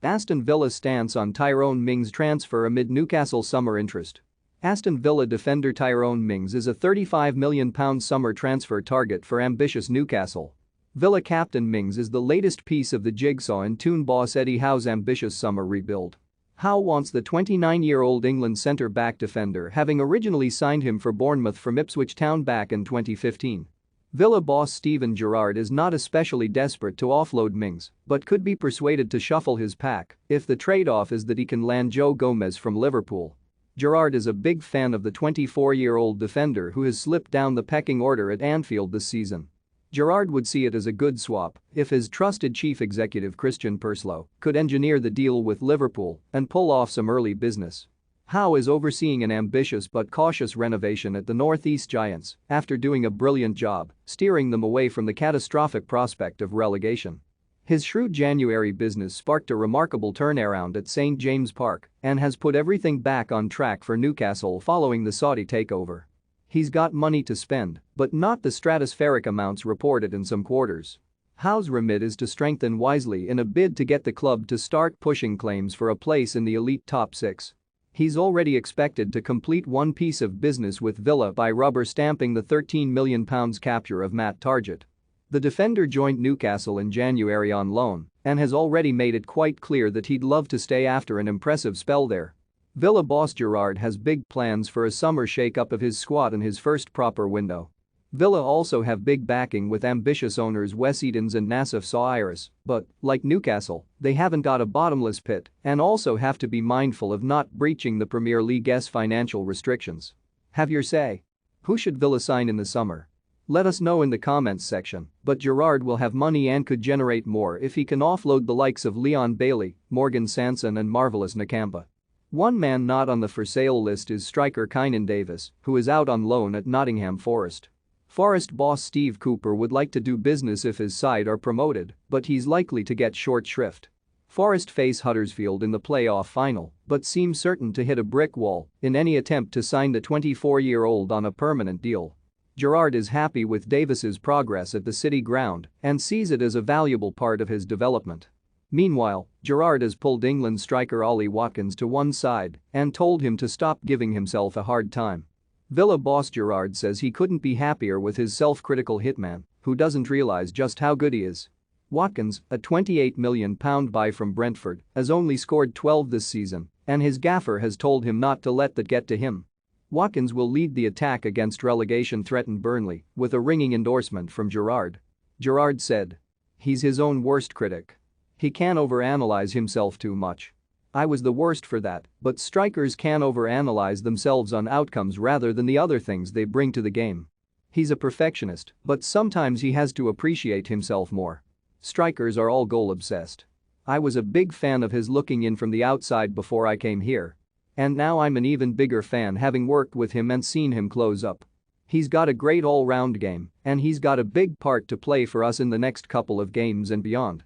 Aston Villa stance on Tyrone Mings transfer amid Newcastle summer interest. Aston Villa defender Tyrone Mings is a £35 million summer transfer target for ambitious Newcastle. Villa captain Mings is the latest piece of the jigsaw in Toon boss Eddie Howe's ambitious summer rebuild. Howe wants the 29-year-old England centre-back defender, having originally signed him for Bournemouth from Ipswich Town back in 2015. Villa boss Steven Gerrard is not especially desperate to offload Mings, but could be persuaded to shuffle his pack if the trade-off is that he can land Joe Gomez from Liverpool. Gerrard is a big fan of the 24-year-old defender who has slipped down the pecking order at Anfield this season. Gerrard would see it as a good swap if his trusted chief executive Christian Purslow could engineer the deal with Liverpool and pull off some early business. Howe is overseeing an ambitious but cautious renovation at the North East Giants after doing a brilliant job steering them away from the catastrophic prospect of relegation. His shrewd January business sparked a remarkable turnaround at St James Park and has put everything back on track for Newcastle following the Saudi takeover. He's got money to spend, but not the stratospheric amounts reported in some quarters. Howe's remit is to strengthen wisely in a bid to get the club to start pushing claims for a place in the elite top six. He's already expected to complete one piece of business with Villa by rubber-stamping the £13 million capture of Matt Targett. The defender joined Newcastle in January on loan and has already made it quite clear that he'd love to stay after an impressive spell there. Villa boss Gerrard has big plans for a summer shake-up of his squad in his first proper window. Villa also have big backing with ambitious owners Wes Edens and Nassif Sawiris, but, like Newcastle, they haven't got a bottomless pit and also have to be mindful of not breaching the Premier League's financial restrictions. Have your say. Who should Villa sign in the summer? Let us know in the comments section, but Gerrard will have money and could generate more if he can offload the likes of Leon Bailey, Morgan Sanson and Marvelous Nakamba. One man not on the for sale list is striker Kynan Davis, who is out on loan at Nottingham Forest. Forest boss Steve Cooper would like to do business if his side are promoted, but he's likely to get short shrift. Forest face Huddersfield in the playoff final, but seem certain to hit a brick wall in any attempt to sign the 24-year-old on a permanent deal. Gerrard is happy with Davis's progress at the City ground and sees it as a valuable part of his development. Meanwhile, Gerrard has pulled England striker Ollie Watkins to one side and told him to stop giving himself a hard time. Villa boss Gerrard says he couldn't be happier with his self-critical hitman, who doesn't realize just how good he is. Watkins, a £28 million buy from Brentford, has only scored 12 this season, and his gaffer has told him not to let that get to him. Watkins will lead the attack against relegation-threatened Burnley with a ringing endorsement from Gerrard. Gerrard said, "He's his own worst critic. He can overanalyze himself too much. I was the worst for that, but strikers can overanalyze themselves on outcomes rather than the other things they bring to the game. He's a perfectionist, but sometimes he has to appreciate himself more. Strikers are all goal-obsessed. I was a big fan of his looking in from the outside before I came here. And now I'm an even bigger fan having worked with him and seen him close up. He's got a great all-round game, and he's got a big part to play for us in the next couple of games and beyond."